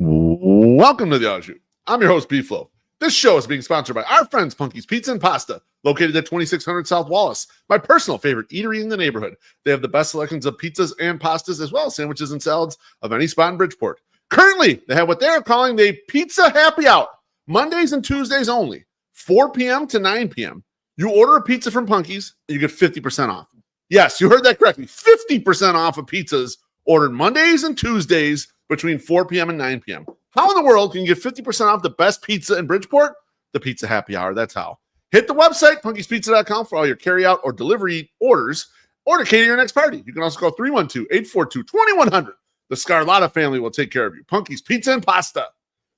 Welcome to the Au Jus. I'm your host, B-Flow. This show is being sponsored by our friends Punky's Pizza and Pasta, located at 2600 South Wallace, my personal favorite eatery in the neighborhood. They have the best selections of pizzas and pastas, as well as sandwiches and salads of any spot in Bridgeport. Currently, they have what they're calling the Pizza Happy Hour, Mondays and Tuesdays only, 4 p.m. to 9 p.m. You order a pizza from Punky's, and you get 50% off. Yes, you heard that correctly. 50% off of pizzas ordered Mondays and Tuesdays between 4 p.m. and 9 p.m. How in the world can you get 50% off the best pizza in Bridgeport? The Pizza Happy Hour, that's how. Hit the website, punkyspizza.com, for all your carryout or delivery orders, or to cater your next party. You can also call 312-842-2100. The Scarlotta family will take care of you. Punky's Pizza and Pasta.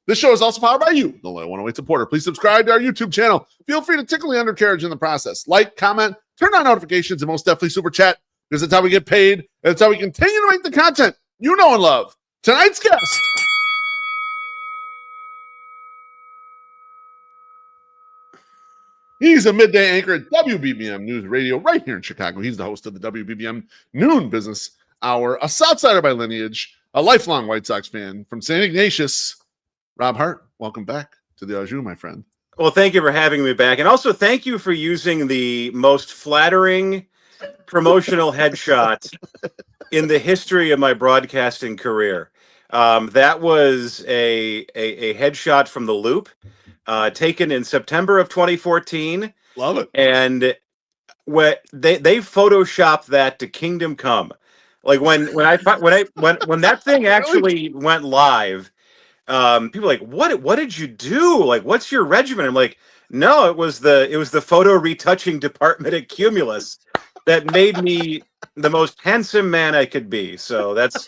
This show is also powered by you, the Loyal 108 supporter. Please subscribe to our YouTube channel. Feel free to tickle the undercarriage in the process. Like, comment, turn on notifications, and most definitely super chat, because that's how we get paid, and that's how we continue to make the content you know and love. Tonight's guest. He's a midday anchor at WBBM News Radio right here in Chicago. He's the host of the WBBM Noon Business Hour, a Southsider by lineage, a lifelong White Sox fan from St. Ignatius. Rob Hart, welcome back to the Au Jus, my friend. Well, thank you for having me back. And also thank you for using the most flattering promotional headshot in the history of my broadcasting career. That was a headshot from the Loop, taken in September of 2014. Love it. And they photoshopped that to Kingdom Come. Like when that thing actually went live, people were like, what did you do? Like, what's your regimen? I'm like, no, it was the photo retouching department at Cumulus that made me the most handsome man I could be. So that's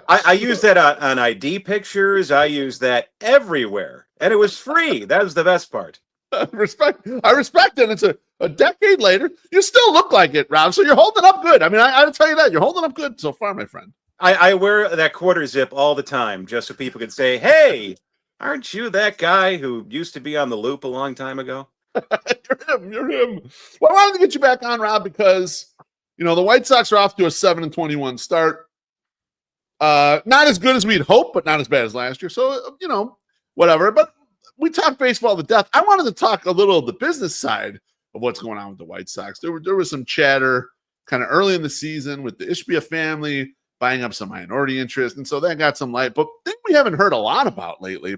I use that on ID pictures. I use that everywhere, and it was free. That was the best part. I respect it. It's a decade later. You still look like it, Rob. So you're holding up good. I mean, I'll tell you that. You're holding up good so far, my friend. I wear that quarter zip all the time just so people can say, hey, aren't you that guy who used to be on the Loop a long time ago? You're him. Well, I wanted to get you back on, Rob, because, the White Sox are off to a 7-21 start. Not as good as we'd hoped, but not as bad as last year. So, whatever. But we talked baseball to death. I wanted to talk a little of the business side of what's going on with the White Sox. There was some chatter kind of early in the season with the Ishbia family buying up some minority interest. And so that got some light. But the thing we haven't heard a lot about lately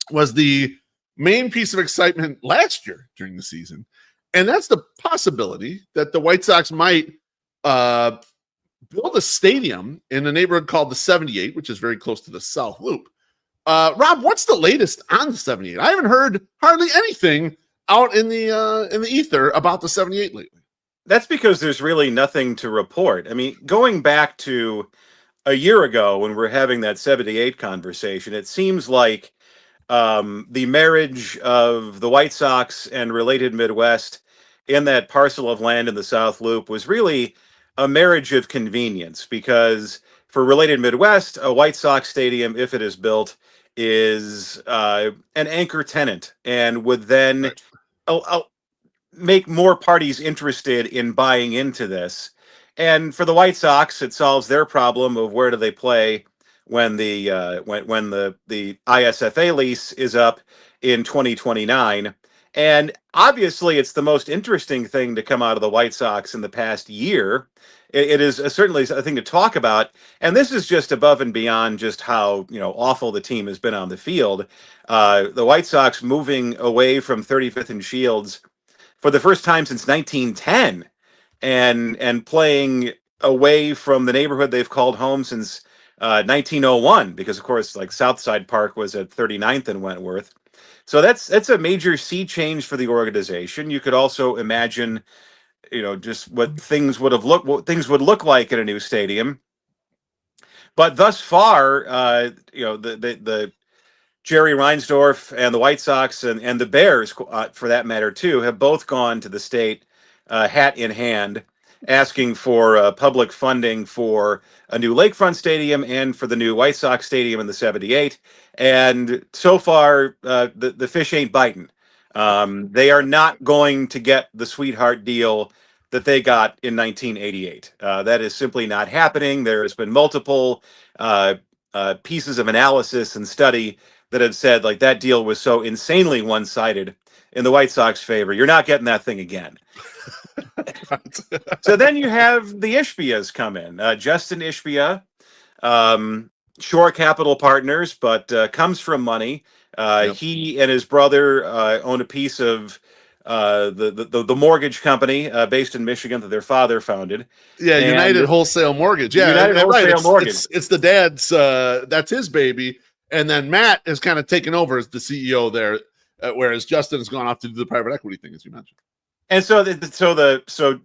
was the main piece of excitement last year during the season. And that's the possibility that the White Sox might build a stadium in a neighborhood called the 78, which is very close to the South Loop. Rob, what's the latest on the 78? I haven't heard hardly anything out in the ether about the 78 lately. That's because there's really nothing to report. I mean, going back to a year ago when we're having that 78 conversation, it seems like the marriage of the White Sox and Related Midwest in that parcel of land in the South Loop was really a marriage of convenience, because for Related Midwest, a White Sox stadium, if it is built, is an anchor tenant and would then make more parties interested in buying into this. And for the White Sox, it solves their problem of where do they play when the ISFA lease is up in 2029. And obviously, it's the most interesting thing to come out of the White Sox in the past year. It is certainly a thing to talk about. And this is just above and beyond just how awful the team has been on the field. The White Sox moving away from 35th and Shields for the first time since 1910, and playing away from the neighborhood they've called home since 1901, because of course, like Southside Park was at 39th and Wentworth. So that's a major sea change for the organization. You could also imagine, just what things would look like in a new stadium. But thus far, the Jerry Reinsdorf and the White Sox and the Bears, for that matter, too, have both gone to the state hat in hand, asking for public funding for a new lakefront stadium and for the new White Sox stadium in the 78. And so far, the fish ain't biting. They are not going to get the sweetheart deal that they got in 1988. That is simply not happening. There has been multiple pieces of analysis and study that had said like that deal was so insanely one-sided in the White Sox favor. You're not getting that thing again. So then you have the Ishbias come in. Justin Ishbia, Shore Capital Partners, but comes from money. Yep. He and his brother own a piece of the mortgage company based in Michigan that their father founded. Yeah, And United Wholesale Mortgage. Yeah, United right. Wholesale Mortgage. It's the dad's. That's his baby, and then Matt has kind of taken over as the CEO there, whereas Justin has gone off to do the private equity thing, as you mentioned. And so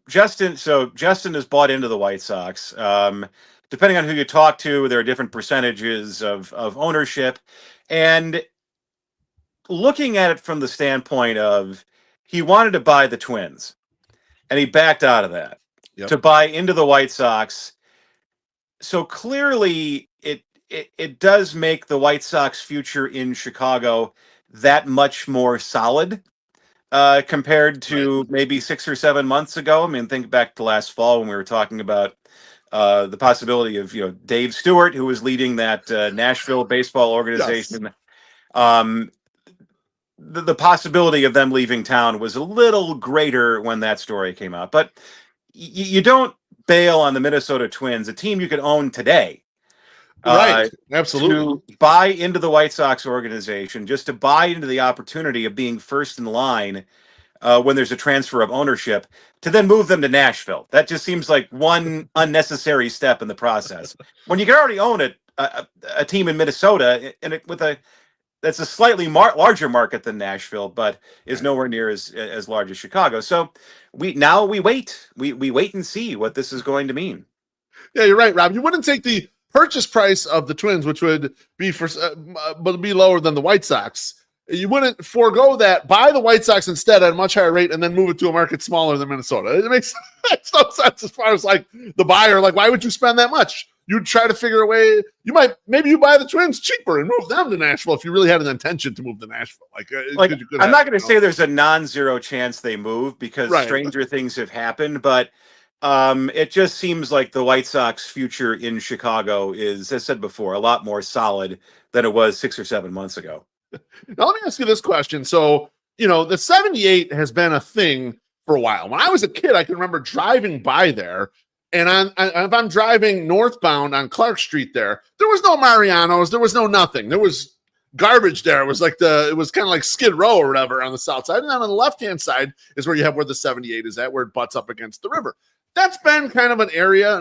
Justin is bought into the White Sox. Depending on who you talk to, there are different percentages of ownership, and looking at it from the standpoint of he wanted to buy the Twins, and he backed out of that to buy into the White Sox. So clearly, it does make the White Sox future in Chicago that much more solid compared to maybe 6 or 7 months ago. I mean, think back to last fall when we were talking about the possibility of Dave Stewart, who was leading that Nashville baseball organization. Yes. The possibility of them leaving town was a little greater when that story came out. But you don't bail on the Minnesota Twins, a team you could own today. Right. Absolutely. To buy into the White Sox organization, just to buy into the opportunity of being first in line when there's a transfer of ownership, to then move them to Nashville. That just seems like one unnecessary step in the process. When you can already own a team in Minnesota and that's a slightly larger market than Nashville, but is nowhere near as large as Chicago. So we wait. We wait and see what this is going to mean. Yeah, you're right, Rob. You wouldn't take the purchase price of the Twins, which would be but be lower than the White Sox. You wouldn't forego that, buy the White Sox instead at a much higher rate, and then move it to a market smaller than Minnesota. It makes no sense as far as like the buyer. Like, why would you spend that much? You'd try to figure a way. Maybe you buy the Twins cheaper and move them to Nashville if you really had an intention to move to Nashville. I'm not going to say there's a non-zero chance they move because stranger things have happened, but it just seems like the White Sox future in Chicago is, as I said before, a lot more solid than it was 6 or 7 months ago. Now, let me ask you this question. So, the 78 has been a thing for a while. When I was a kid, I can remember driving by there, and if I'm driving northbound on Clark Street there was no Mariano's, there was no nothing. There was garbage there. It was kind of like Skid Row or whatever on the south side. And then on the left-hand side is where you have where the 78 is at, where it butts up against the river. That's been kind of an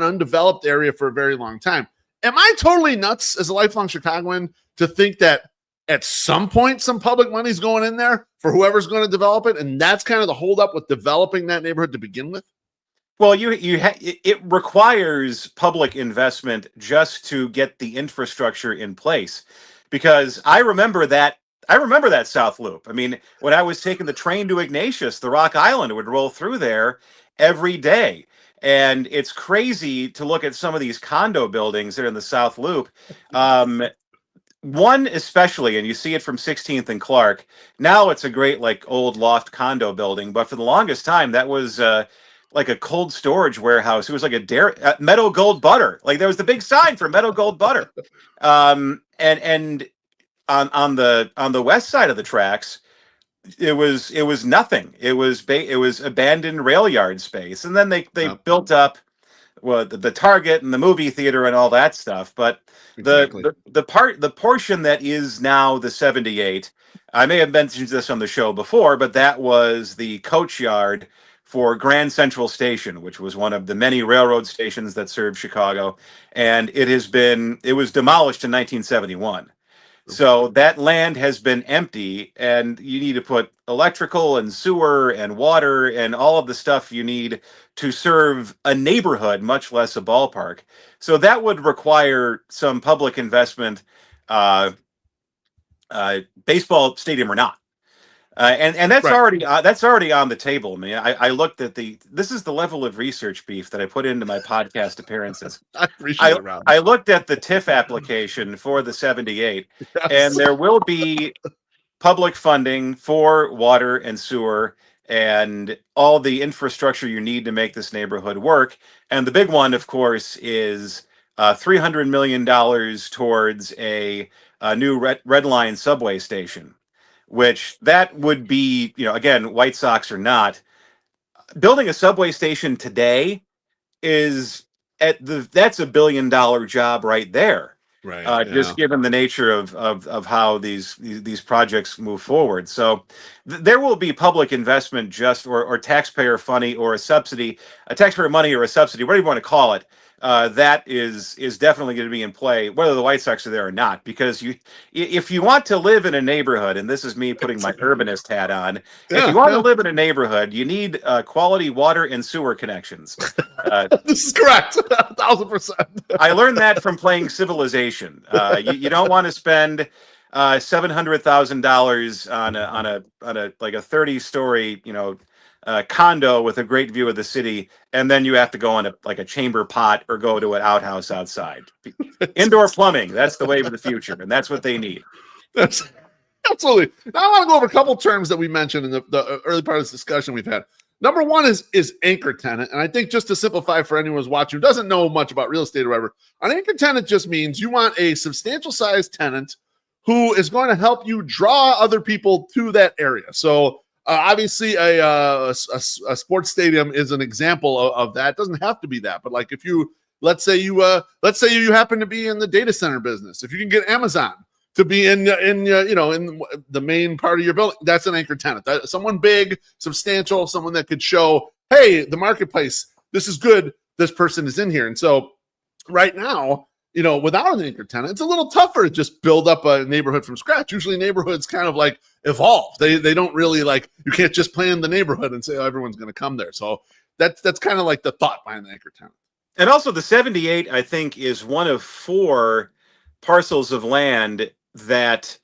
undeveloped area for a very long time. Am I totally nuts as a lifelong Chicagoan to think that at some point some public money's going in there for whoever's going to develop it, and that's kind of the holdup with developing that neighborhood to begin with? Well, it requires public investment just to get the infrastructure in place, because I remember that South Loop. I mean, when I was taking the train to Ignatius, the Rock Island would roll through there every day. And it's crazy to look at some of these condo buildings that are in the South Loop. One especially, and you see it from 16th and Clark. Now it's a great old loft condo building, but for the longest time that was like a cold storage warehouse. It was like a Meadow Gold Butter. Like there was the big sign for Meadow Gold Butter. And on the west side of the tracks, it was nothing. It was abandoned rail yard space, and then they built up the Target and the movie theater and all that stuff. But the portion that is now the 78, I may have mentioned this on the show before, but that was the coach yard for Grand Central Station, which was one of the many railroad stations that served Chicago, and it was demolished in 1971. So that land has been empty, and you need to put electrical and sewer and water and all of the stuff you need to serve a neighborhood, much less a ballpark. So that would require some public investment, baseball stadium or not. And that's already on the table. I mean, I looked at this is the level of research beef that I put into my podcast appearances. I appreciate it, Rob. I looked at the TIF application for the 78, and there will be public funding for water and sewer and all the infrastructure you need to make this neighborhood work. And the big one, of course, is $300 million towards a new Red Line subway station, which that would be, again, White Sox or not, building a subway station today is that's $1 billion job right there. Right. Just given the nature of how these projects move forward. So there will be public investment or taxpayer money or a subsidy, a taxpayer money or a subsidy, whatever you want to call it. That is definitely going to be in play, whether the White Sox are there or not, because if you want to live in a neighborhood, and this is me putting my urbanist hat on, if you want to live in a neighborhood, you need quality water and sewer connections. This is correct, 1,000%. I learned that from playing Civilization. You don't want to spend $700,000 on a like a 30-story condo with a great view of the city, and then you have to go on a chamber pot or go to an outhouse outside. Indoor plumbing, that's the wave of the future, and that's what they need. That's absolutely. Now I want to go over a couple terms that we mentioned in the early part of this discussion we've had. Number one is anchor tenant, and I think just to simplify for anyone who's watching who doesn't know much about real estate or whatever, an anchor tenant just means you want a substantial sized tenant who is going to help you draw other people to that area. So obviously, a sports stadium is an example of that. It doesn't have to be that, but like if you let's say you happen to be in the data center business, if you can get Amazon to be in the main part of your building, that's an anchor tenant. Someone big, substantial, someone that could show, hey, the marketplace, this is good. This person is in here, and so right now, without an anchor tenant, it's a little tougher to just build up a neighborhood from scratch. Usually neighborhoods kind of like evolve. They don't really you can't just plan the neighborhood and say, oh, everyone's going to come there. So that's kind of like the thought behind the anchor tenant. And also the 78, I think, is one of 4 parcels of land that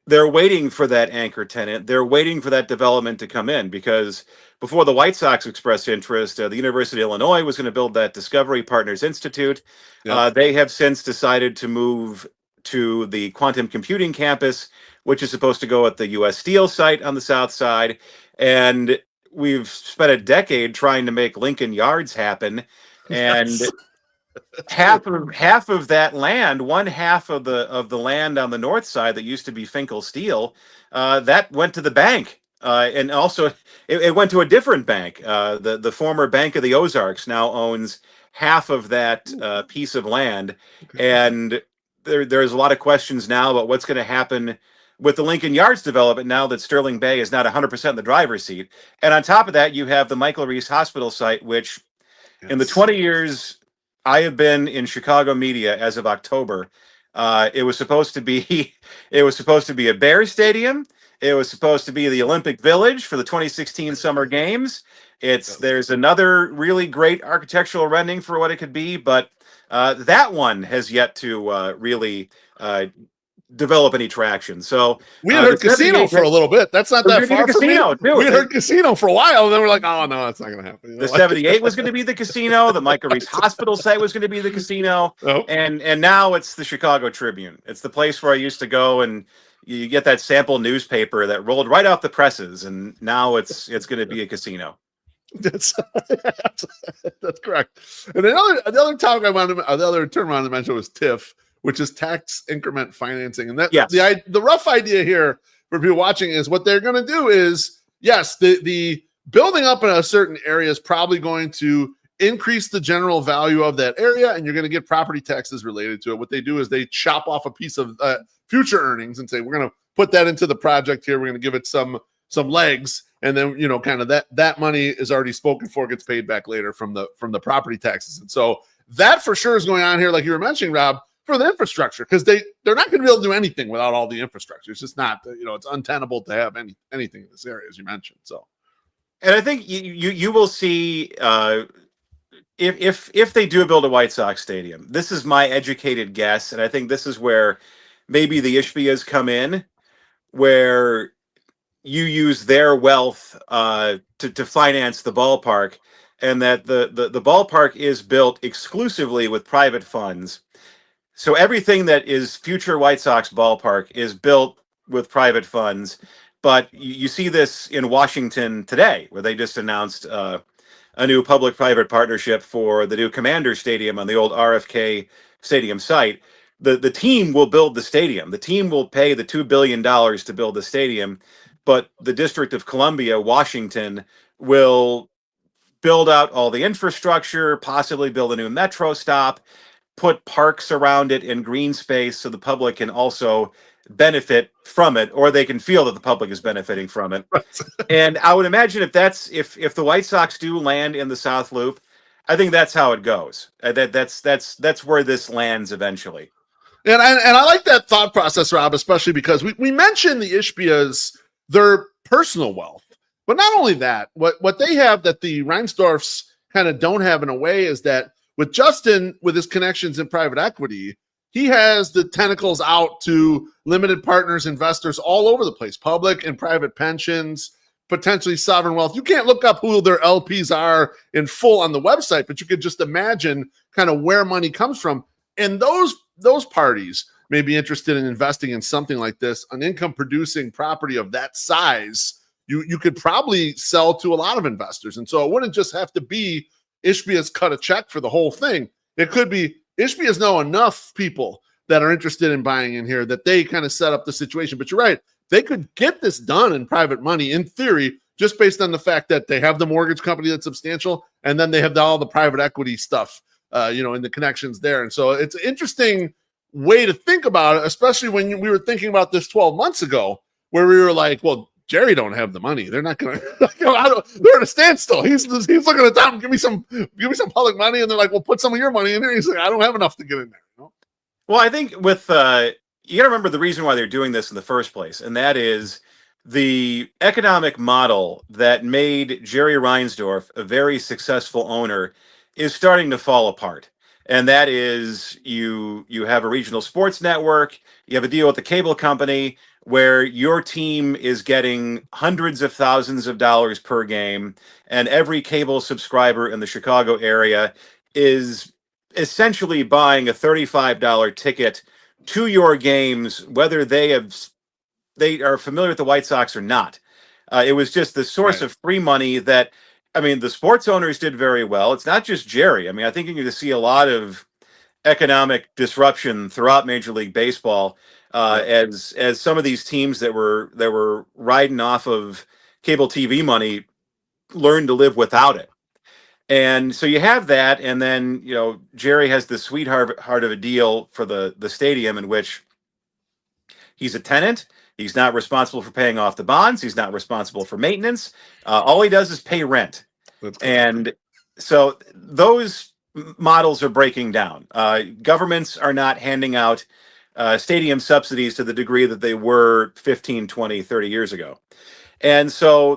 they're waiting for that anchor tenant. They're waiting for that development to come in, because before the White Sox expressed interest, the University of Illinois was going to build that Discovery Partners Institute. Yep. They have since decided to move to the quantum computing campus, which is supposed to go at the U.S. Steel site on the south side. And we've spent a decade trying to make Lincoln Yards happen. And yes. half of that land, one half of the land on the north side that used to be Finkel Steel, that went to the bank. And also it went to a different bank. The former Bank of the Ozarks now owns half of that piece of land. And there's a lot of questions now about what's going to happen with the Lincoln Yards development now that Sterling Bay is not 100% in the driver's seat. And on top of that, you have the Michael Reese Hospital site, which in the 20 years I have been in Chicago media as of October, it was supposed to be a Bears stadium. It was supposed to be the Olympic Village for the 2016 Summer Games. There's another really great architectural rendering for what it could be, but that one has yet to really develop any traction. So we had heard casino for a little bit. That's not that far from me. We heard casino for a while, and then we're like, oh no, that's not going to happen. The 78 was going to be the casino. The Michael Reese Hospital site was going to be the casino, and now it's the Chicago Tribune. It's the place where I used to go, and you get that sample newspaper that rolled right off the presses, and now it's going to be a casino. That's correct. And the other term I wanted to mention was TIF, which is tax increment financing. And that the rough idea here for people watching is what they're going to do is, yes, the building up in a certain area is probably going to increase the general value of that area, and you're going to get property taxes related to it. What they do is they chop off a piece of future earnings and say, we're going to put that into the project here. We're going to give it some legs. And then, kind of that money is already spoken for, gets paid back later from the property taxes. And so that for sure is going on here, like you were mentioning, Rob, for the infrastructure, because they're not going to be able to do anything without all the infrastructure. It's just not, it's untenable to have anything in this area, as you mentioned. So, and I think you will see if they do build a White Sox stadium, this is my educated guess, and I think this is where maybe the Ishbias come in, where you use their wealth to finance the ballpark, and that the ballpark is built exclusively with private funds. So everything that is future White Sox ballpark is built with private funds. But you see this in Washington today, where they just announced a new public-private partnership for the new Commander Stadium on the old RFK Stadium site. The team will build the stadium. The team will pay the $2 billion to build the stadium, but the District of Columbia, Washington, will build out all the infrastructure, possibly build a new metro stop, put parks around it in green space so the public can also benefit from it, or they can feel that the public is benefiting from it. And I would imagine if the White Sox do land in the South Loop, I think that's how it goes. That's where this lands eventually. And I like that thought process, Rob, especially because we mentioned the Ishbias, their personal wealth. But not only that, what they have that the Reinsdorfs kind of don't have in a way is that with Justin, with his connections in private equity, he has the tentacles out to limited partners, investors all over the place, public and private pensions, potentially sovereign wealth. You can't look up who their LPs are in full on the website, but you could just imagine kind of where money comes from. And those parties may be interested in investing in something like this, an income producing property of that size. You could probably sell to a lot of investors. And so it wouldn't just have to be Ishbia's cut a check for the whole thing. It could be Ishbia's know enough people that are interested in buying in here that they kind of set up the situation. But you're right. They could get this done in private money, in theory, just based on the fact that they have the mortgage company that's substantial, and then they have all the private equity stuff, in the connections there. And so it's an interesting way to think about it, especially when we were thinking about this 12 months ago, where we were like, well, Jerry don't have the money. They're not going to. They're at a standstill. He's looking at them. Give me some public money, and they're like, "Well, put some of your money in there." He's like, "I don't have enough to get in there." Well, I think with you got to remember the reason why they're doing this in the first place, and that is the economic model that made Jerry Reinsdorf a very successful owner is starting to fall apart. And that is you have a regional sports network, you have a deal with the cable company where your team is getting hundreds of thousands of dollars per game, and every cable subscriber in the Chicago area is essentially buying a $35 ticket to your games, whether they are familiar with the White Sox or not. It was just the source of free money that, I mean, the sports owners did very well. It's not just Jerry. I mean, I think you're going to see a lot of economic disruption throughout Major League Baseball as some of these teams that were riding off of cable TV money learn to live without it. And so you have that, and then Jerry has the sweetheart of a deal for the stadium in which he's a tenant. He's not responsible for paying off the bonds. He's not responsible for maintenance. All he does is pay rent. And so those models are breaking down. Governments are not handing out stadium subsidies to the degree that they were 15, 20, 30 years ago. And so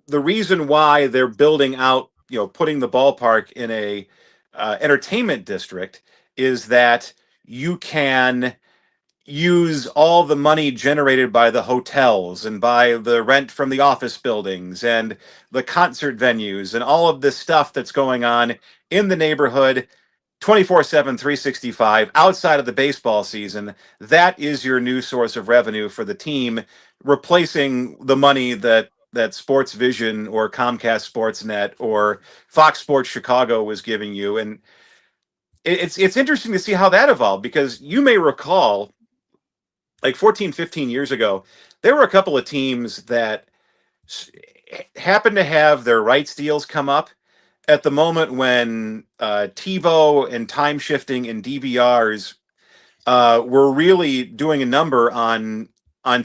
the reason why they're building out, putting the ballpark in a entertainment district is that you can use all the money generated by the hotels and by the rent from the office buildings and the concert venues and all of this stuff that's going on in the neighborhood 24/7, 365 outside of the baseball season. That is your new source of revenue for the team, replacing the money that Sports Vision or Comcast Sportsnet or Fox Sports Chicago was giving you. And it's interesting to see how that evolved, because you may recall, like 14, 15 years ago, there were a couple of teams that happened to have their rights deals come up at the moment when TiVo and time shifting and DVRs were really doing a number on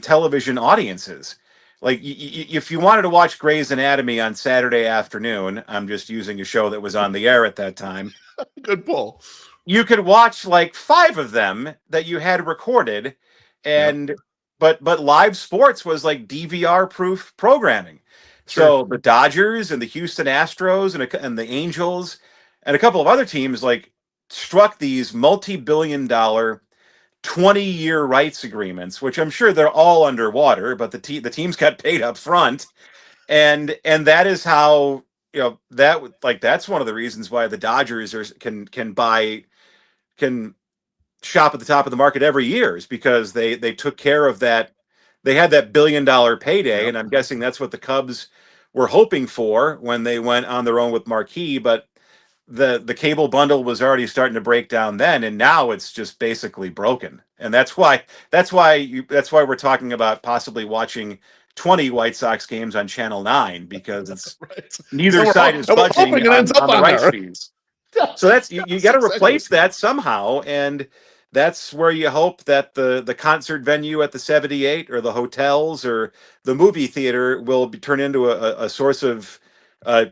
television audiences. Like if you wanted to watch Grey's Anatomy on Saturday afternoon, I'm just using a show that was on the air at that time. Good pull. You could watch like 5 of them that you had recorded. And but live sports was like DVR proof programming. Sure. So the Dodgers and the Houston Astros and the Angels and a couple of other teams like struck these multi-billion-dollar 20-year rights agreements, which I'm sure they're all underwater, but the teams got paid up front, and that is how that's one of the reasons why the Dodgers can shop at the top of the market every year, is because they took care of that. They had that $1 billion payday, and I'm guessing that's what the Cubs were hoping for when they went on their own with Marquee, but the cable bundle was already starting to break down then, and now it's just basically broken. And that's why we're talking about possibly watching 20 White Sox games on Channel 9, because it's right. neither side is budging on the rights fees. Yeah. So that's you got to Exactly. replace that somehow, and that's where you hope that the concert venue at the 78 or the hotels or the movie theater will turn into a source of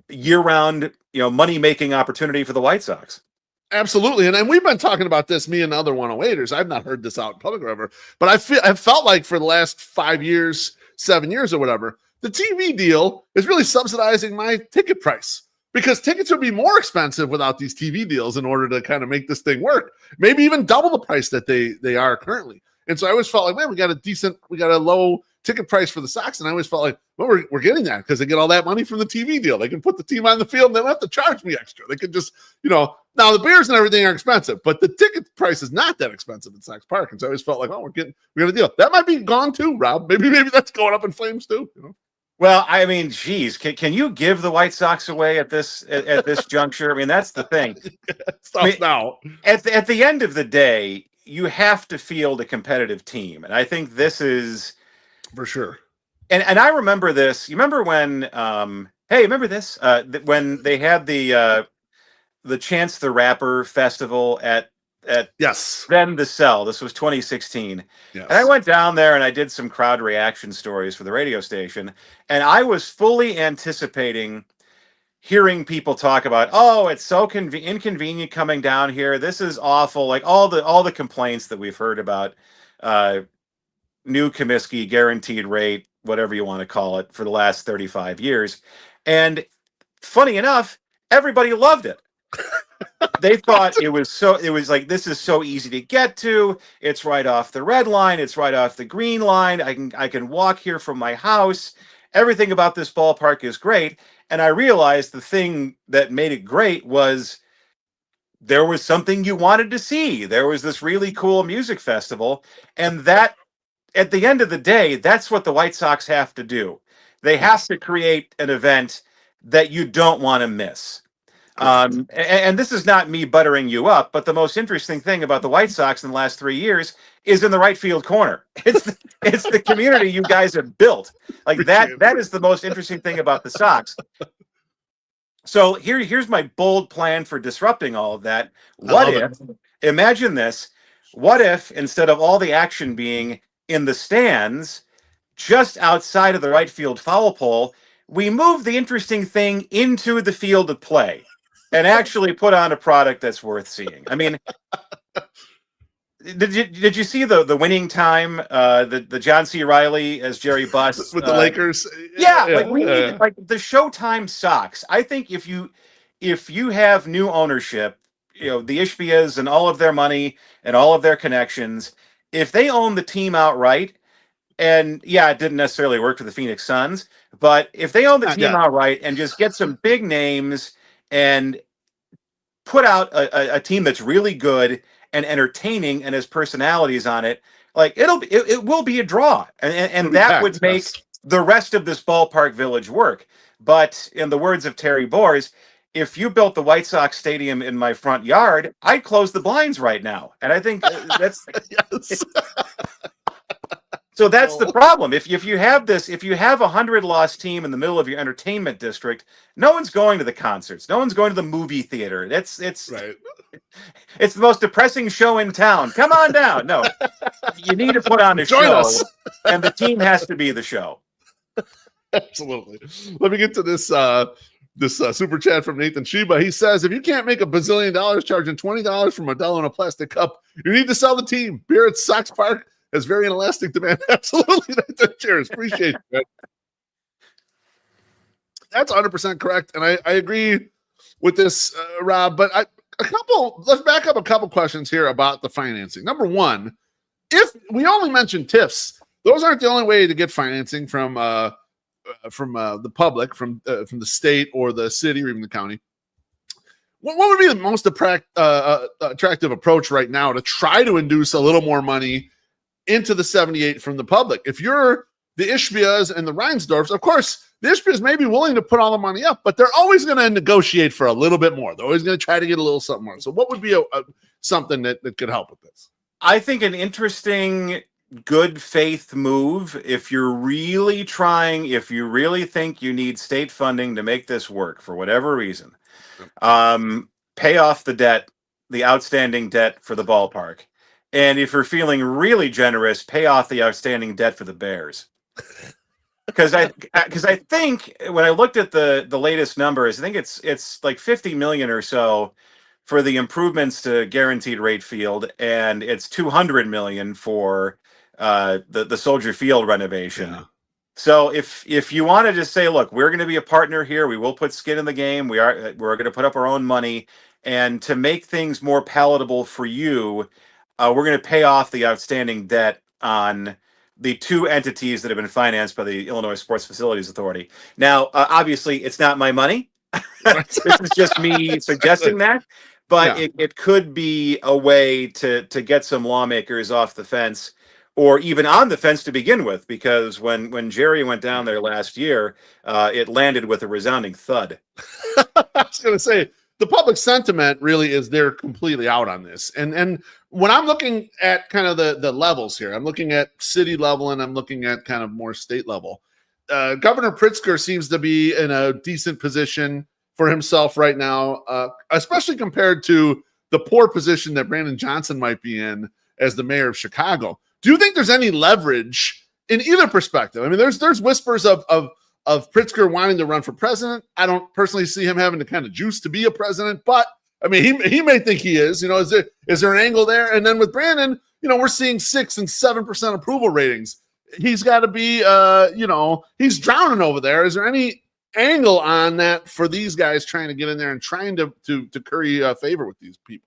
year-round, money making opportunity for the White Sox. Absolutely. And we've been talking about this, me and other 108ers. I've not heard this out in public or ever, but I've felt like for the last 5 years, 7 years or whatever, the TV deal is really subsidizing my ticket price, because tickets would be more expensive without these TV deals in order to kind of make this thing work. Maybe even double the price that they are currently. And so I always felt like, man, we got a low ticket price for the Sox. And I always felt like, well, we're getting that because they get all that money from the TV deal. They can put the team on the field and they don't have to charge me extra. They could just, now the beers and everything are expensive, but the ticket price is not that expensive at Sox Park. And so I always felt like, oh, we got a deal. That might be gone too, Rob. Maybe that's going up in flames too. Well, I mean, geez, can you give the White Sox away at this juncture? I mean, that's the thing. Now. At the end of the day, you have to field a competitive team, and I think this is for sure. And I remember this. You remember when? Remember this? When they had the Chance the Rapper festival at yes, then the Cell. This was 2016. Yes. And I went down there and I did some crowd reaction stories for the radio station, and I was fully anticipating hearing people talk about, oh, it's so inconvenient coming down here. This is awful. Like all the complaints that we've heard about new Comiskey guaranteed rate, whatever you want to call it, for the last 35 years. And funny enough, everybody loved it. They thought it was like, this is so easy to get to. It's right off the red line. It's right off the green line. I can walk here from my house. Everything about this ballpark is great. And I realized the thing that made it great was there was something you wanted to see. There was this really cool music festival. And that, at the end of the day, that's what the White Sox have to do. They have to create an event that you don't want to miss. And this is not me buttering you up, but the most interesting thing about the White Sox in the last 3 years is in the right field corner. It's the community you guys have built. Like that is the most interesting thing about the Sox. So here's my bold plan for disrupting all of that. Imagine this, what if instead of all the action being in the stands, just outside of the right field foul pole, we move the interesting thing into the field of play and actually put on a product that's worth seeing? I mean, did you see the winning time, the John C. Reilly as Jerry Buss with the Lakers? Yeah, like we need, like the Showtime Sox. I think if you have new ownership, the Ishbias and all of their money and all of their connections, if they own the team outright, and yeah, it didn't necessarily work for the Phoenix Suns, but if they own the team outright and just get some big names and put out a team that's really good and entertaining and has personalities on it, like it will be a draw, and that would make the rest of this ballpark village work. But in the words of Terry Boers, if you built the White Sox stadium in my front yard, I'd close the blinds right now. And I think that's yes. So that's the problem. If you have 100 lost team in the middle of your entertainment district, no one's going to the concerts. No one's going to the movie theater. It's right. It's the most depressing show in town. Come on down. No, you need to put on a Join show, us. And the team has to be the show. Absolutely. Let me get to this super chat from Nathan Ishbia. He says, if you can't make $1 bazillion charging $20 for Modelo in a plastic cup, you need to sell the team. Beer at Sox Park has very inelastic demand. Absolutely. Cheers. Appreciate it. That's 100% correct. And I agree with this, Rob, but let's back up a couple questions here about the financing. Number one, if we only mentioned TIFs, those aren't the only way to get financing from the public, from the state or the city or even the county. What would be the most attractive approach right now to try to induce a little more money into the 78 from the public? If you're the Ishbias and the Reinsdorfs, of course, the Ishbias may be willing to put all the money up, but they're always going to negotiate for a little bit more. They're always going to try to get a little something more. So what would be something that could help with this? I think an interesting, good faith move, if you're really trying, if you really think you need state funding to make this work for whatever reason, pay off the debt, the outstanding debt for the ballpark. And if you're feeling really generous, pay off the outstanding debt for the Bears. Because I think when I looked at the latest numbers, I think it's like 50 million or so for the improvements to guaranteed rate field, and it's 200 million for the Soldier Field renovation. Yeah. So if you want to just say, look, we're going to be a partner here, we will put skin in the game. We're going to put up our own money, and to make things more palatable for you, we're going to pay off the outstanding debt on the two entities that have been financed by the Illinois Sports Facilities Authority. Now, obviously, it's not my money. This is just me suggesting that. But it could be a way to get some lawmakers off the fence, or even on the fence to begin with, because when Jerry went down there last year, it landed with a resounding thud. I was going to say, the public sentiment really is they're completely out on this. And when I'm looking at kind of the levels here, I'm looking at city level and I'm looking at kind of more state level. Governor Pritzker seems to be in a decent position for himself right now, especially compared to the poor position that Brandon Johnson might be in as the mayor of Chicago. Do you think there's any leverage in either perspective? I mean, there's whispers of Pritzker wanting to run for president. I don't personally see him having the kind of juice to be a president, but I mean, he may think he is. You know, is there an angle there? And then with Brandon, you know, we're seeing 6 and 7% approval ratings. He's got to be, he's drowning over there. Is there any angle on that for these guys trying to get in there and trying to curry favor with these people?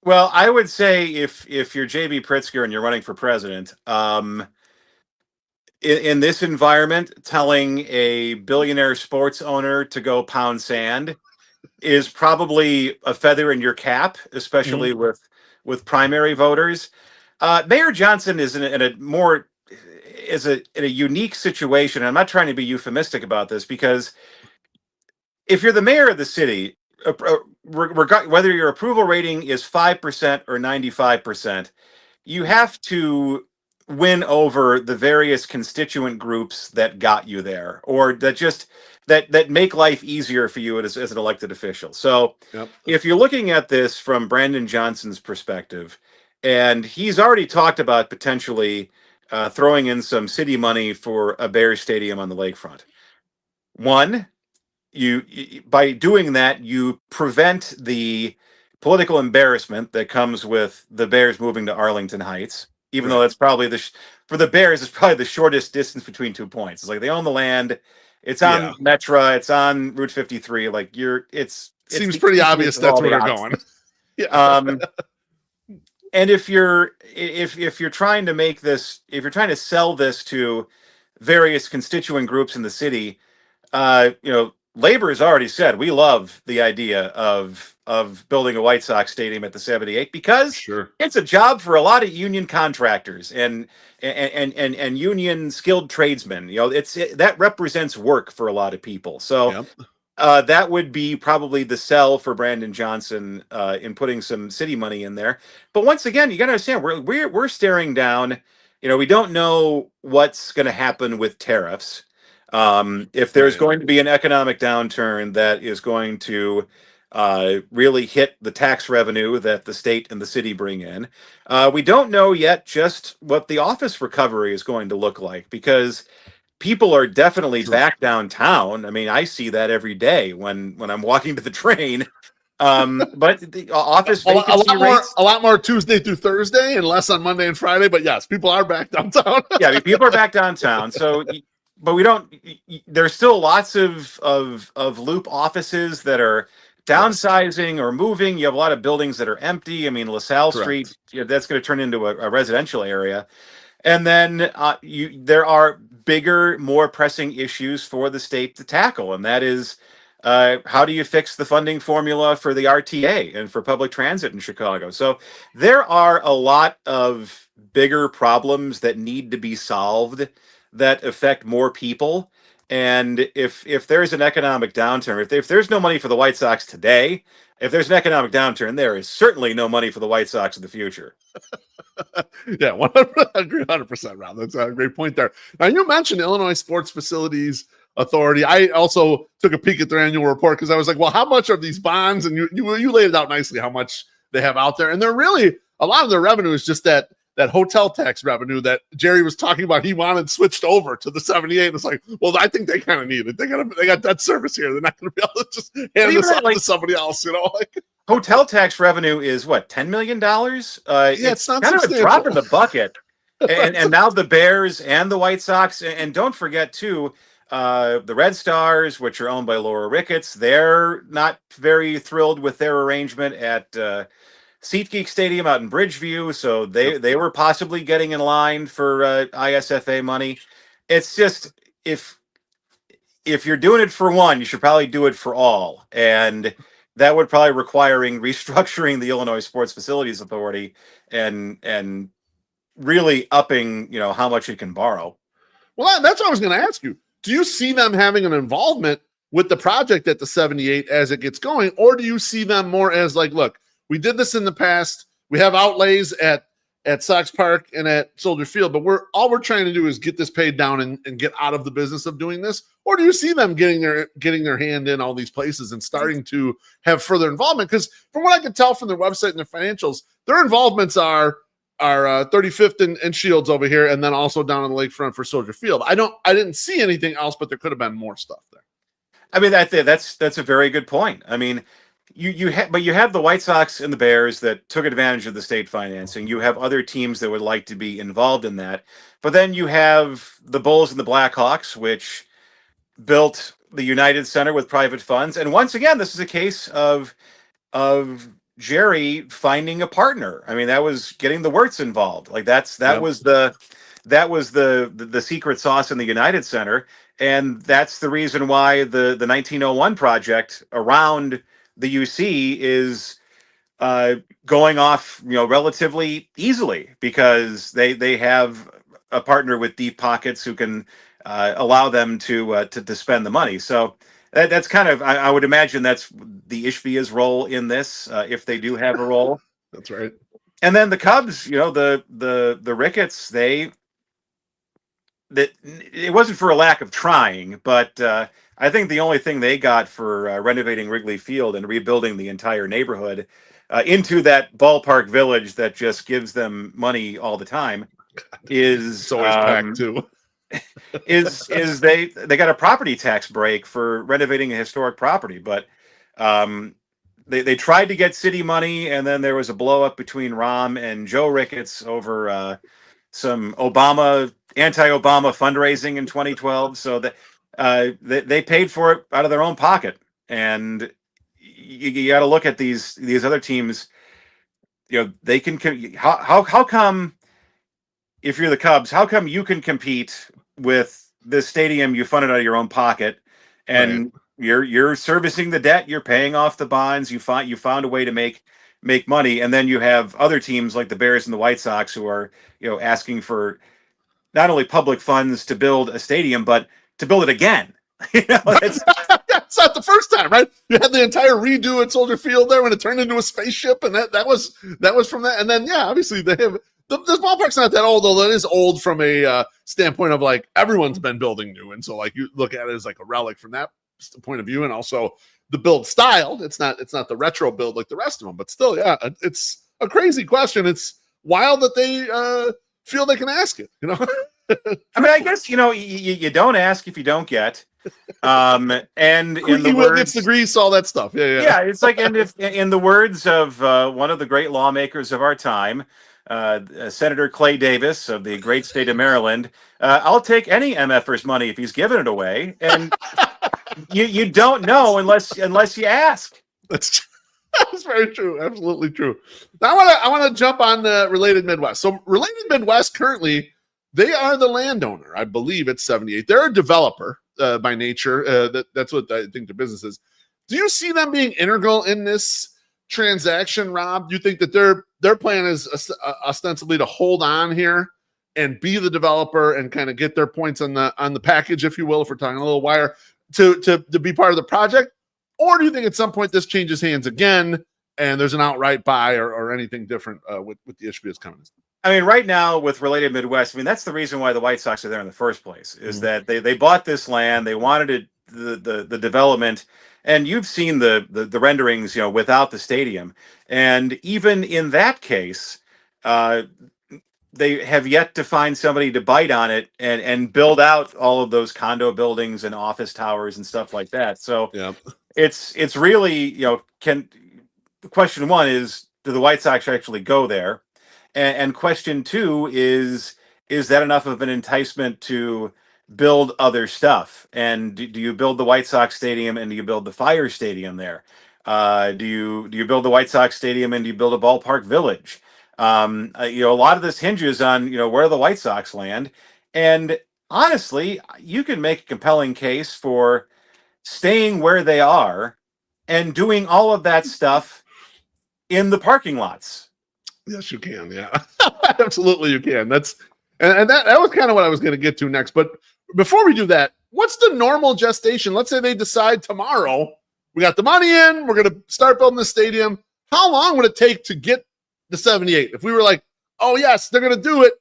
Well, I would say if you're JB Pritzker and you're running for president, in this environment, telling a billionaire sports owner to go pound sand is probably a feather in your cap, especially with primary voters. Mayor Johnson is in a unique situation. I'm not trying to be euphemistic about this, because if you're the mayor of the city, whether your approval rating is 5% or 95%, you have to win over the various constituent groups that got you there, or that make life easier for you as an elected official. So if you're looking at this from Brandon Johnson's perspective, and he's already talked about potentially throwing in some city money for a Bears stadium on the lakefront. One, you by doing that, you prevent the political embarrassment that comes with the Bears moving to Arlington Heights, even though that's probably for the Bears, it's probably the shortest distance between 2 points. It's like they own the land, it's on Metra, it's on Route 53. Like it seems pretty obvious that's where they're going. And if you're trying to make this, if you're trying to sell this to various constituent groups in the city, Labor has already said we love the idea of building a White Sox stadium at the 78 because it's a job for a lot of union contractors and union skilled tradesmen. You know, that represents work for a lot of people. So that would be probably the sell for Brandon Johnson in putting some city money in there. But once again, you got to understand we're staring down. You know, we don't know what's going to happen with tariffs. If there's going to be an economic downturn that is going to really hit the tax revenue that the state and the city bring in, we don't know yet just what the office recovery is going to look like, because people are definitely back downtown. I mean, I see that every day when I'm walking to the train. But the office vacancy rates, a lot more Tuesday through Thursday and less on Monday and Friday. But yes, people are back downtown. Yeah, I mean, people are back downtown. So. But we don't. There's still lots of Loop offices that are downsizing or moving. You have a lot of buildings that are empty. I mean, LaSalle Street, that's going to turn into a residential area. And then there are bigger, more pressing issues for the state to tackle, and that is how do you fix the funding formula for the RTA and for public transit in Chicago? So there are a lot of bigger problems that need to be solved that affect more people. And if there's an economic downturn, if there's no money for the White Sox today, if there's an economic downturn, there is certainly no money for the White Sox in the future. Yeah, 100%, I agree 100%, Rob. That's a great point there. Now, you mentioned Illinois Sports Facilities Authority. I also took a peek at their annual report because I was like, well, how much are these bonds? And you laid it out nicely how much they have out there. And they're really, a lot of their revenue is just that hotel tax revenue that Jerry was talking about. He wanted switched over to the 78. And it's like, well, I think they kind of need it. They got debt service here. They're not going to be able to just hand this off to somebody else, like. Hotel tax revenue is what, $10 million? Yeah, it's not kind of a drop in the bucket. and now the Bears and the White Sox, and don't forget too, the Red Stars, which are owned by Laura Ricketts, they're not very thrilled with their arrangement at SeatGeek Stadium out in Bridgeview, so they were possibly getting in line for ISFA money. It's just, if you're doing it for one, you should probably do it for all, and that would probably requiring restructuring the Illinois Sports Facilities Authority and really upping, how much it can borrow. Well, that's what I was going to ask you. Do you see them having an involvement with the project at the 78 as it gets going, or do you see them more as like, look, we did this in the past. We have outlays at Sox Park and at Soldier Field, but all we're trying to do is get this paid down and get out of the business of doing this? Or do you see them getting their hand in all these places and starting to have further involvement? Because from what I can tell from their website and their financials, their involvements are 35th and Shields over here, and then also down on the lakefront for Soldier Field. I didn't see anything else, but there could have been more stuff there. I mean, that's a very good point. I mean, you have the White Sox and the Bears that took advantage of the state financing. You have other teams that would like to be involved in that, but then you have the Bulls and the Blackhawks, which built the United Center with private funds. And once again, this is a case of Jerry finding a partner. I mean, that was getting the Wirtz involved. Like that was the secret sauce in the United Center, and that's the reason why the 1901 project around the UC is going off, relatively easily, because they have a partner with deep pockets who can allow them to spend the money. So that's kind of, I would imagine that's the Ishbia's role in this, if they do have a role. That's right. And then the Cubs, the Ricketts, it wasn't for a lack of trying, but I think the only thing they got for renovating Wrigley Field and rebuilding the entire neighborhood into that ballpark village that just gives them money all the time is it's always packed too. is they got a property tax break for renovating a historic property, but they tried to get city money, and then there was a blow up between Rahm and Joe Ricketts over some anti-Obama fundraising in 2012. So that they paid for it out of their own pocket, and you got to look at these other teams. They can. How come, if you're the Cubs, how come you can compete with this stadium you funded out of your own pocket, and you're servicing the debt, you're paying off the bonds, you found a way to make money, and then you have other teams like the Bears and the White Sox who are asking for not only public funds to build a stadium, but to build it again. It's not the first time, right? You had the entire redo at Soldier Field there when it turned into a spaceship, and that was from that. And then obviously they have. This ballpark's not that old, although it is old from a standpoint of like everyone's been building new, and so like you look at it as like a relic from that point of view, and also the build style. It's not the retro build like the rest of them, but still, it's a crazy question. It's wild that they feel they can ask it. I mean, I guess you don't ask if you don't get. And in the words, gets the grease, all that stuff. Yeah. It's like, and if in the words of one of the great lawmakers of our time, Senator Clay Davis of the great state of Maryland, I'll take any MFer's money if he's giving it away, and you don't know unless you ask. That's very true, absolutely true. Now I want to jump on the Related Midwest. So Related Midwest currently, they are the landowner, I believe, at 78. They're a developer by nature. That's what I think the business is. Do you see them being integral in this transaction, Rob? Do you think that their plan is ostensibly to hold on here and be the developer and kind of get their points on the package, if you will, if we're talking a little wire, to be part of the project? Or do you think at some point this changes hands again and there's an outright buy or anything different with the Ishbias coming in? I mean, right now with Related Midwest, I mean, that's the reason why the White Sox are there in the first place, is that they bought this land, they wanted it, the development, and you've seen the renderings, without the stadium. And even in that case, they have yet to find somebody to bite on it and build out all of those condo buildings and office towers and stuff like that. So it's really, question one is, do the White Sox actually go there? And question two is that enough of an enticement to build other stuff? And do you build the White Sox stadium and do you build the Fire stadium there? Do you build the White Sox stadium and do you build a ballpark village? A lot of this hinges on, where the White Sox land. And honestly, you can make a compelling case for staying where they are and doing all of that stuff in the parking lots. Yes, you can. Yeah, absolutely, you can. That was kind of what I was going to get to next. But before we do that, what's the normal gestation? Let's say they decide tomorrow, we got the money in, we're going to start building the stadium. How long would it take to get the 78? If we were like, oh yes, they're going to do it,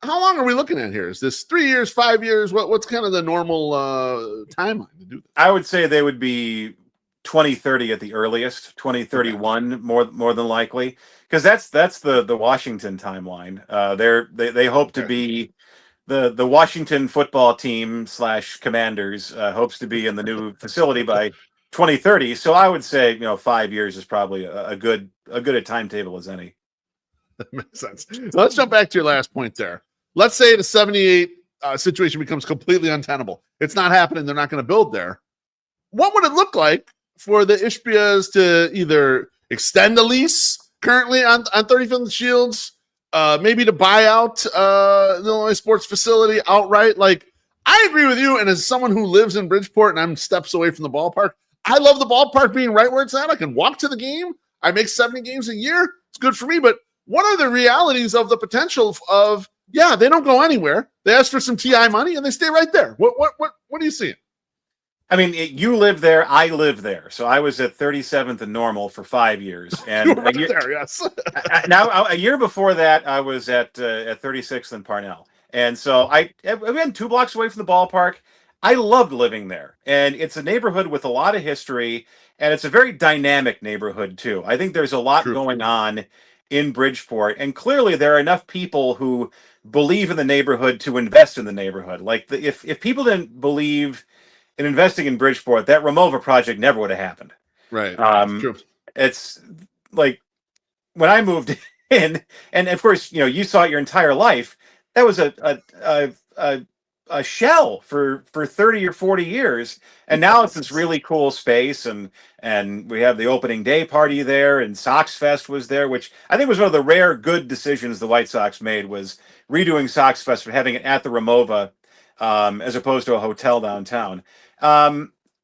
how long are we looking at here? Is this 3 years, 5 years? What's kind of the normal timeline to do this? I would say they would be 2030 at the earliest, 2031 more than likely, because that's the Washington timeline. They hope to be the Washington football team / Commanders hopes to be in the new facility by 2030. So I would say 5 years is probably a good a timetable as any. That makes sense. So let's jump back to your last point there. Let's say the 78 situation becomes completely untenable. It's not happening. They're not going to build there. What would it look like for the Ishbias to either extend the lease currently on 35th Shields, maybe to buy out the Illinois sports facility outright? Like, I agree with you. And as someone who lives in Bridgeport and I'm steps away from the ballpark, I love the ballpark being right where it's at. I can walk to the game. I make 70 games a year. It's good for me. But what are the realities of the potential of, they don't go anywhere. They ask for some TI money and they stay right there. What are you seeing? I mean, you live there. I live there. So I was at 37th and Normal for 5 years, and now a year before that, I was at 36th and Parnell, and so I went 2 blocks away from the ballpark. I loved living there, and it's a neighborhood with a lot of history, and it's a very dynamic neighborhood too. I think there's a lot going on in Bridgeport, and clearly there are enough people who believe in the neighborhood to invest in the neighborhood. Like if people didn't believe in investing in Bridgeport, that Ramova project never would have happened. Right. It's like when I moved in, and of course, you saw it your entire life. That was a shell for 30 or 40 years, and now it's this really cool space, and we have the opening day party there, and Sox Fest was there, which I think was one of the rare good decisions the White Sox made, was redoing Sox Fest for having it at the Ramova, as opposed to a hotel downtown.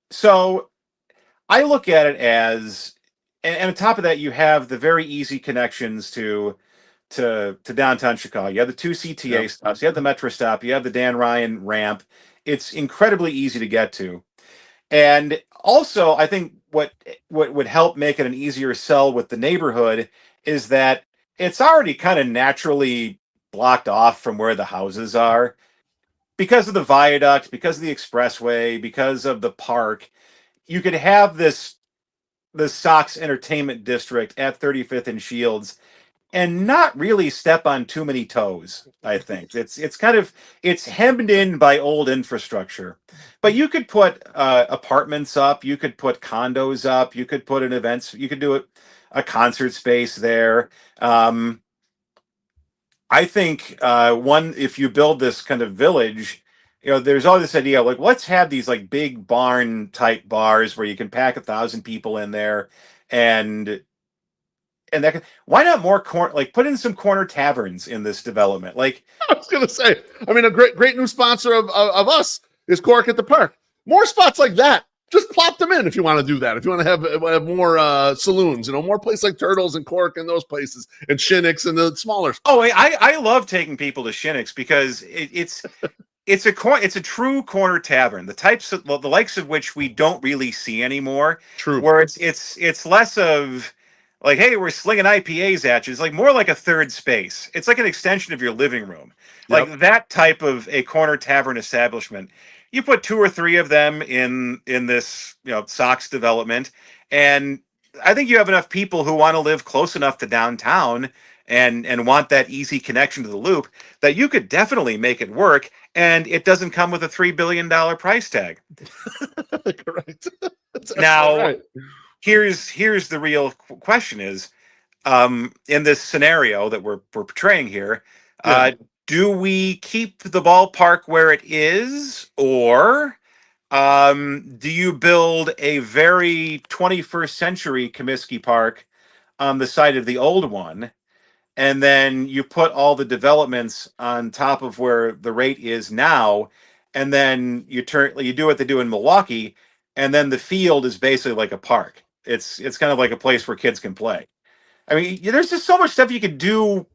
So I look at it as, and on top of that, you have the very easy connections to downtown Chicago. You have the 2 CTA stops, you have the Metro stop, you have the Dan Ryan ramp. It's incredibly easy to get to. And also, I think what would help make it an easier sell with the neighborhood is that it's already kind of naturally blocked off from where the houses are. Because of the viaduct, because of the expressway, because of the park, you could have the Sox Entertainment District at 35th and Shields and not really step on too many toes. I think it's hemmed in by old infrastructure, but you could put apartments up, you could put condos up, you could put you could do a concert space there. I think if you build this kind of village, there's all this idea like, let's have these like big barn type bars where you can pack 1,000 people in there, and why not more put in some corner taverns in this development? Like, I was gonna say, I mean, a great new sponsor of us is Cork at the Park. More spots like that just plop them in if you want to do that. If you want to have more saloons, more places like Turtles and Cork and those places, and Shinnick's and the smaller. Oh, I love taking people to Shinnick's because it's a true corner tavern. The types of the likes of which we don't really see anymore. True. Where it's less of like, hey, we're slinging IPAs at you. It's like more like a third space. It's like an extension of your living room. Yep. Like that type of a corner tavern establishment. You put 2 or 3 of them in this, Sox development, and I think you have enough people who want to live close enough to downtown and want that easy connection to the loop that you could definitely make it work, and it doesn't come with a $3 billion price tag. Correct. Now, right. here's the real question is, in this scenario that we're portraying here, do we keep the ballpark where it is, or do you build a very 21st century Comiskey Park on the site of the old one, and then you put all the developments on top of where the rate is now, and then you do what they do in Milwaukee, and then the field is basically like a park. It's kind of like a place where kids can play. I mean, there's just so much stuff you could do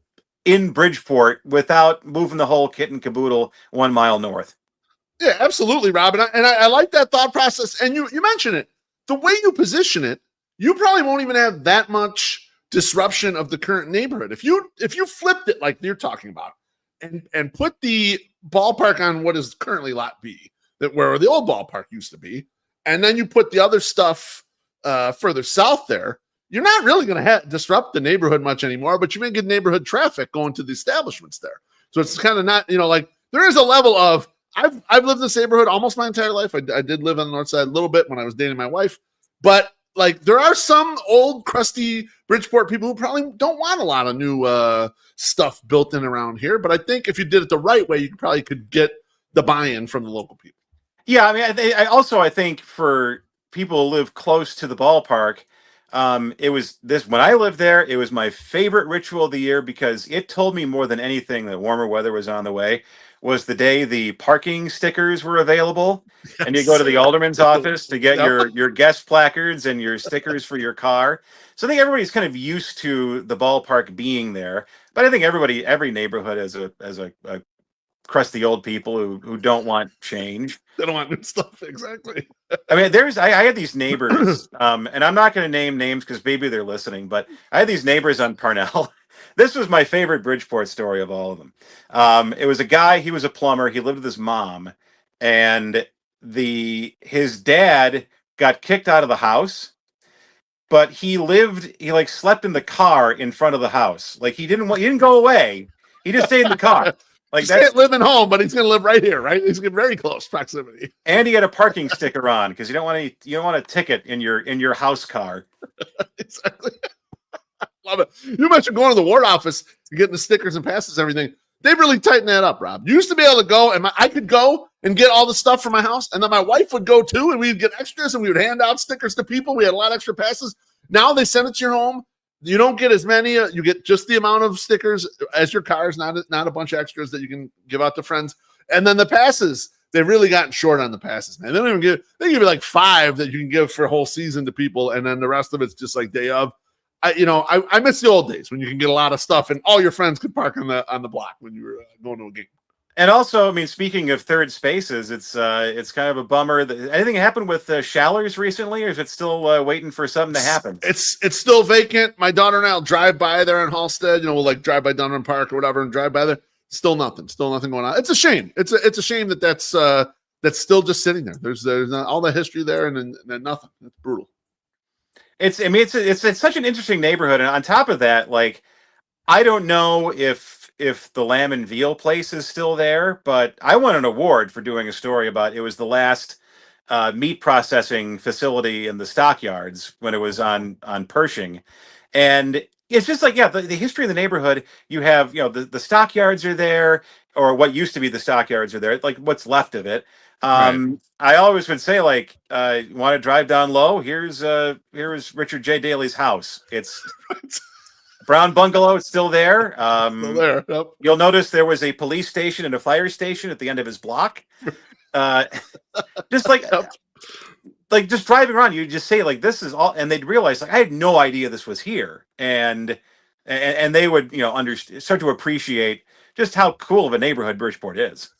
in Bridgeport without moving the whole kit and caboodle 1 mile north. Yeah, absolutely, Rob. And I like that thought process. And you mentioned it. The way you position it, you probably won't even have that much disruption of the current neighborhood. If you flipped it like you're talking about and put the ballpark on what is currently Lot B, where the old ballpark used to be, and then you put the other stuff further south there, you're not really going to disrupt the neighborhood much anymore, but you may get neighborhood traffic going to the establishments there. So it's kind of not, like there is a level of, I've lived in this neighborhood almost my entire life. I did live on the north side a little bit when I was dating my wife, but like there are some old crusty Bridgeport people who probably don't want a lot of new stuff built in around here. But I think if you did it the right way, you probably could get the buy-in from the local people. Yeah, I mean, I think for people who live close to the ballpark, it was when I lived there, it was my favorite ritual of the year because it told me more than anything that warmer weather was on the way. Was the day the parking stickers were available, and you go to the alderman's office to get your guest placards and your stickers for your car. So I think everybody's kind of used to the ballpark being there, but I think every neighborhood has a crusty old people who don't want change. They don't want new stuff. Exactly. I mean, I had these neighbors, and I'm not going to name names because maybe they're listening, but I had these neighbors on Parnell. This was my favorite Bridgeport story of all of them. It was a guy, he was a plumber, he lived with his mom, and his dad got kicked out of the house, but he slept in the car in front of the house. Like he didn't go away. He just stayed in the car. Like he can't live at home, but he's going to live right here, right? He's getting very close proximity. And he had a parking sticker on because you don't want a ticket in your house car. Exactly. Love it. You mentioned going to the ward office and getting the stickers and passes and everything. They've really tightened that up, Rob. You used to be able to go, and I could go and get all the stuff for my house, and then my wife would go too, and we'd get extras, and we would hand out stickers to people. We had a lot of extra passes. Now they send it to your home. You don't get as many. You get just the amount of stickers as your cars, not a bunch of extras that you can give out to friends. And then the passes, they've really gotten short on the passes, man. They give you like 5 that you can give for a whole season to people, and then the rest of it's just like day of. I miss the old days when you can get a lot of stuff and all your friends could park on the block when you were going to a game. And also, I mean, speaking of third spaces, it's kind of a bummer. Anything happened with Shallers recently, or is it still waiting for something to happen? It's still vacant. My daughter and I will drive by there in Halstead. We'll like drive by Dunham Park or whatever and drive by there. Still nothing going on. It's a shame. It's a shame that's still just sitting there. There's not all the history there and then nothing. It's brutal. It's such an interesting neighborhood, and on top of that, like I don't know if the lamb and veal place is still there, but I won an award for doing a story about it was the last meat processing facility in the stockyards when it was on Pershing, and it's just like the history of the neighborhood. You have the stockyards are there, or what used to be the stockyards are there, like what's left of it. Right. I always would say, like, you want to drive down low? Here's Richard J. Daley's house. It's brown bungalow. It's still there. Still there. Yep. You'll notice there was a police station and a fire station at the end of his block. Just like like just driving around, you just say like, this is all, and they'd realize like, I had no idea this was here. And they would, start to appreciate just how cool of a neighborhood Bridgeport is.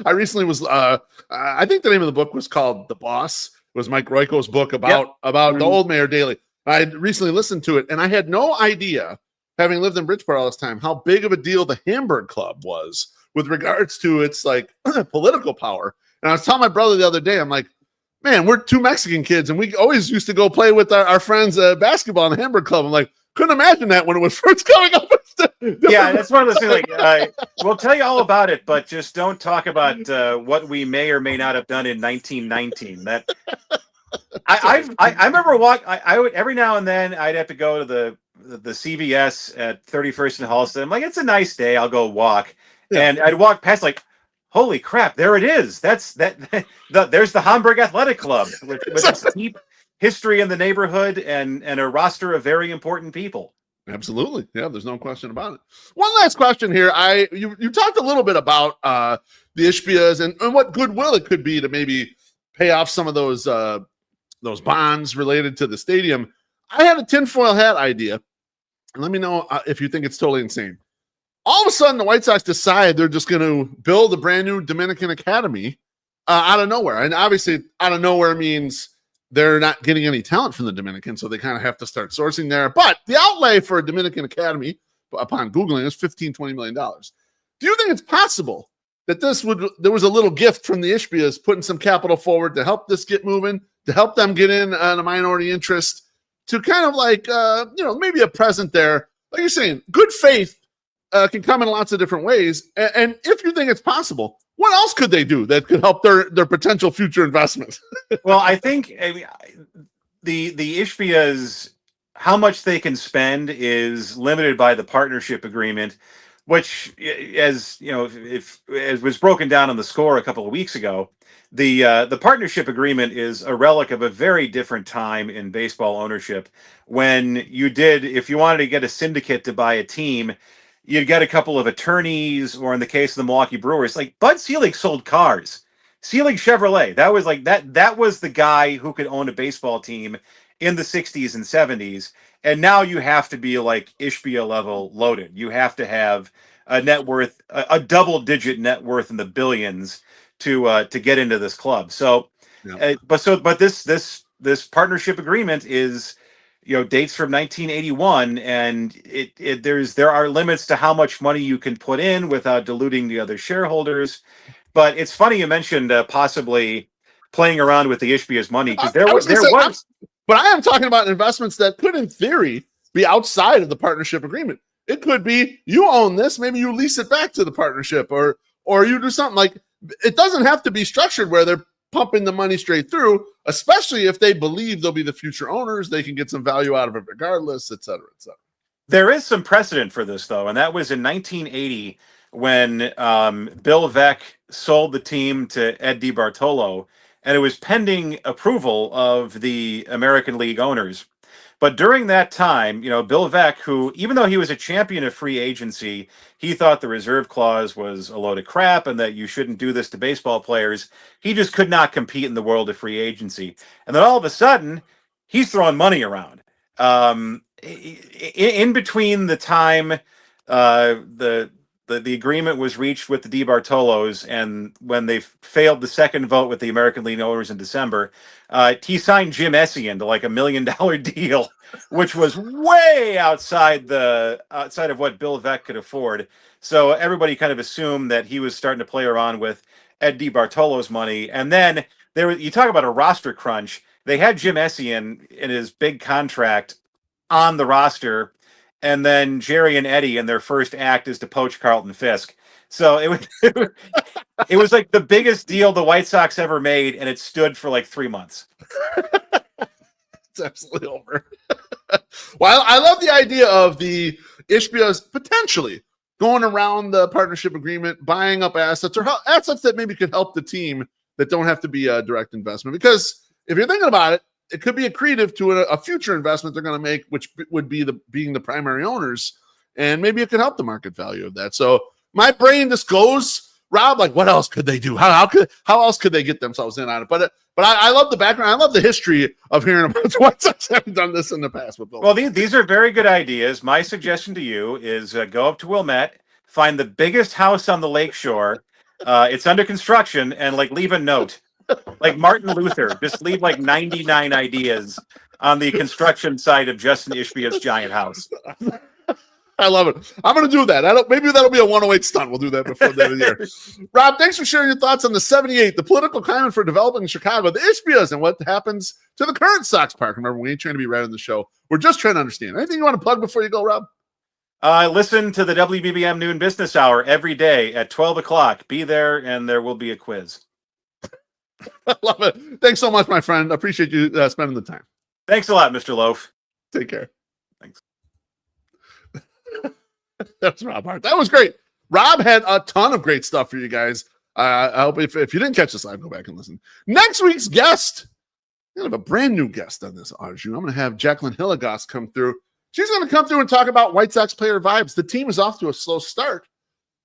I recently was, I think the name of the book was called The Boss. It was Mike Royko's book about the old Mayor Daley. I recently listened to it, and I had no idea, having lived in Bridgeport all this time, how big of a deal the Hamburg Club was with regards to its like political power. And I was telling my brother the other day, I'm like, man, we're two Mexican kids, and we always used to go play with our friends basketball in the Hamburg Club. I'm like, couldn't imagine that when it was first coming up. Yeah, that's one of those things. Like, we'll tell you all about it, but just don't talk about what we may or may not have done in 1919. That I remember I would every now and then I'd have to go to the CVS at 31st and Halsted. I'm like, it's a nice day. I'll go walk, and I'd walk past like, holy crap, there it is. There's the Hamburg Athletic Club with its deep history in the neighborhood and a roster of very important people. Absolutely. Yeah, there's no question about it. One last question here. You talked a little bit about the Ishbias and what goodwill it could be to maybe pay off some of those bonds related to the stadium. I had a tinfoil hat idea. Let me know if you think it's totally insane. All of a sudden, the White Sox decide they're just going to build a brand new Dominican academy out of nowhere. And obviously, out of nowhere means they're not getting any talent from the Dominican, so they kind of have to start sourcing there. But the outlay for a Dominican academy, upon Googling, is $15-20 million. Do you think it's possible that there was a little gift from the Ishbias putting some capital forward to help this get moving, to help them get in on a minority interest, to kind of like, maybe a present there? Like you're saying, good faith can come in lots of different ways. And if you think it's possible, what else could they do that could help their potential future investment? Well, I think the Ishbias, how much they can spend is limited by the partnership agreement, which, as was broken down on the Score a couple of weeks ago, the partnership agreement is a relic of a very different time in baseball ownership. When if you wanted to get a syndicate to buy a team, you'd get a couple of attorneys, or in the case of the Milwaukee Brewers, like Bud Selig sold cars. Selig Chevrolet, that was like that was the guy who could own a baseball team in the 60s and 70s. And now you have to be like Ishbia level loaded. You have to have a net worth, a double-digit net worth in the billions to get into this club. So, but this partnership agreement is, dates from 1981, and there are limits to how much money you can put in without diluting the other shareholders. But it's funny you mentioned possibly playing around with the Ishbia's money, because there was. But I am talking about investments that could, in theory, be outside of the partnership agreement. It could be you own this, maybe you lease it back to the partnership, or you do something like. It doesn't have to be structured where they're pumping the money straight through, especially if they believe they'll be the future owners. They can get some value out of it regardless, et cetera, et cetera. There is some precedent for this, though, and that was in 1980 when Bill Veeck sold the team to Ed DiBartolo, and it was pending approval of the American League owners. But during that time, Bill Veeck, who, even though he was a champion of free agency, he thought the reserve clause was a load of crap and that you shouldn't do this to baseball players. He just could not compete in the world of free agency. And then all of a sudden, he's throwing money around. In between the time the agreement was reached with the DiBartolos and when they failed the second vote with the American League owners in December, he signed Jim Essien to like $1 million deal, which was way outside of what Bill Veeck could afford. So everybody kind of assumed that he was starting to play around with Ed DiBartolo's money. And then you talk about a roster crunch. They had Jim Essien in his big contract on the roster, and then Jerry and Eddie in their first act is to poach Carlton Fisk. So it was like the biggest deal the White Sox ever made, and it stood for like 3 months. It's absolutely over. Well, I love the idea of the Ishbias potentially going around the partnership agreement, buying up assets or assets that maybe could help the team that don't have to be a direct investment. Because if you're thinking about it, it could be accretive to a future investment they're going to make, which would be being the primary owners, and maybe it could help the market value of that. So my brain just goes Rob, like, what else could they do? How else could they get themselves in on it? But I love the background. I love the history of hearing about the White Sox having done this in the past. Well, these are very good ideas. My suggestion to you is go up to Wilmette, find the biggest house on the lakeshore. It's under construction, and like leave a note, like Martin Luther. Just leave like 99 ideas on the construction site of Justin Ishbia's giant house. I love it. I'm going to do that. Maybe that'll be a 108 stunt. We'll do that before the end of the year. Rob, thanks for sharing your thoughts on the 78, the political climate for developing in Chicago, the Ishbias, and what happens to the current Sox Park. Remember, we ain't trying to be right on the show. We're just trying to understand. Anything you want to plug before you go, Rob? Listen to the WBBM Noon Business Hour every day at 12 o'clock. Be there, and there will be a quiz. I love it. Thanks so much, my friend. I appreciate you spending the time. Thanks a lot, Mr. Loaf. Take care. Thanks. That was Rob Hart. That was great. Rob had a ton of great stuff for you guys. I hope if you didn't catch this live, go back and listen. Next week's guest, we have a brand new guest on this Au Jus. I'm going to have Jacqueline Hilligoss come through. She's going to come through and talk about White Sox player vibes. The team is off to a slow start,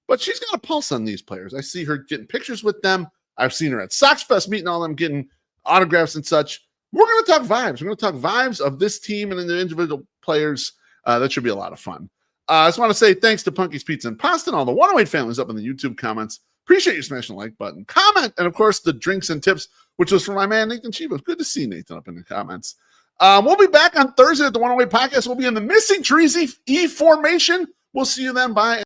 but she's got a pulse on these players. I see her getting pictures with them. I've seen her at Sox Fest meeting all of them, getting autographs and such. We're going to talk vibes. We're going to talk vibes of this team and the individual players. That should be a lot of fun. I just want to say thanks to Punky's Pizza and Pasta and all the 108 families up in the YouTube comments. Appreciate you smashing the like button. Comment, and of course, the drinks and tips, which was from my man, Nathan Chiba. Good to see Nathan up in the comments. We'll be back on Thursday at the 108 podcast. We'll be in the Missing Trees E formation. We'll see you then. Bye.